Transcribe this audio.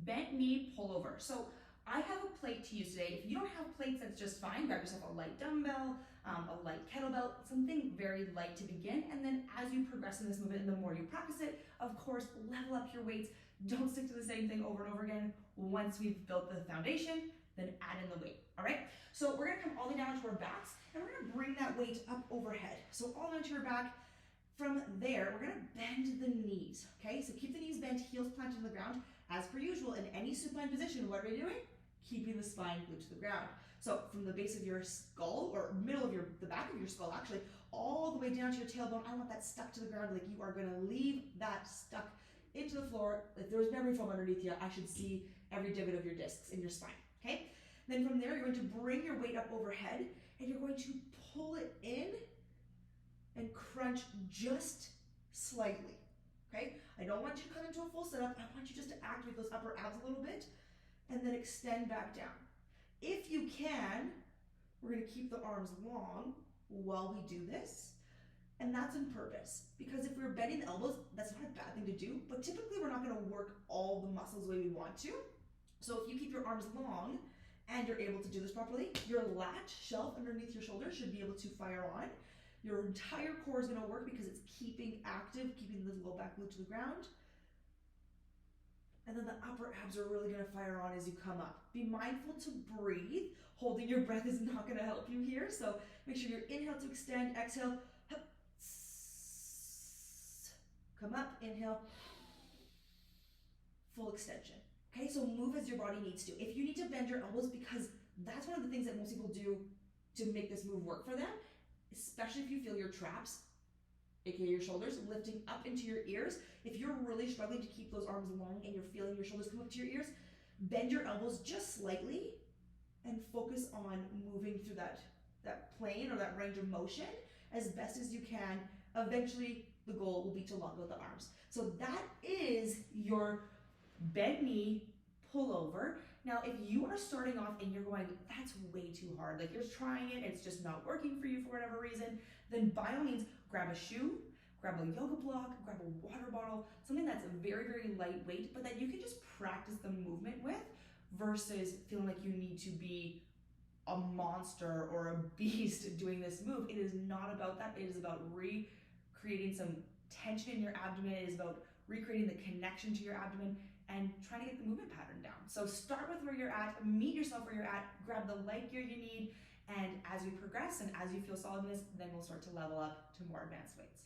bent knee pullover. So I have a plate to use today. If you don't have plates, that's just fine. Grab yourself a light dumbbell, a light kettlebell, something very light to begin. And then as you progress in this movement and the more you practice it, of course, level up your weights. Don't stick to the same thing over and over again. Once we've built the foundation, then add in the weight, all right? So we're gonna come all the way down to our backs and we're gonna bring that weight up overhead. So all the way to your back. From there, we're gonna bend the knees, okay? So keep the knees bent, heels planted to the ground. As per usual, in any supine position, what are we doing? Keeping the spine glued to the ground. So from the base of your skull, or middle of the back of your skull actually, all the way down to your tailbone, I want that stuck to the ground, like you are gonna leave that stuck into the floor. If there's memory foam underneath you, I should see every divot of your discs in your spine, okay? Then from there, you're going to bring your weight up overhead and you're going to pull it in and crunch just slightly, okay? I don't want you to come into a full setup. I want you just to activate those upper abs a little bit and then extend back down. If you can, we're gonna keep the arms long while we do this, and that's on purpose, because if we're bending the elbows, that's not a bad thing to do, but typically we're not gonna work all the muscles the way we want to. So if you keep your arms long and you're able to do this properly, your lat shelf underneath your shoulder should be able to fire on. Your entire core is gonna work because it's keeping active, keeping the low back glued to the ground. And then the upper abs are really gonna fire on as you come up. Be mindful to breathe. Holding your breath is not gonna help you here. So make sure you inhale to extend, exhale. Come up, inhale, full extension. Okay, so move as your body needs to. If you need to bend your elbows, because that's one of the things that most people do to make this move work for them, especially if you feel your traps, aka your shoulders, lifting up into your ears. If you're really struggling to keep those arms long and you're feeling your shoulders come up to your ears, bend your elbows just slightly and focus on moving through that plane or that range of motion as best as you can. Eventually, the goal will be to lock out the arms. So that is your bent knee pullover. Now, if you are starting off and you're going, that's way too hard, like you're trying it, it's just not working for you for whatever reason, then by all means, grab a shoe, grab a yoga block, grab a water bottle, something that's very, very lightweight, but that you can just practice the movement with versus feeling like you need to be a monster or a beast doing this move. It is not about that. It is about recreating some tension in your abdomen. It is about recreating the connection to your abdomen and trying to get the movement pattern down. So start with where you're at, meet yourself where you're at, grab the light gear you need, and as you progress and as you feel solid in this, then we'll start to level up to more advanced weights.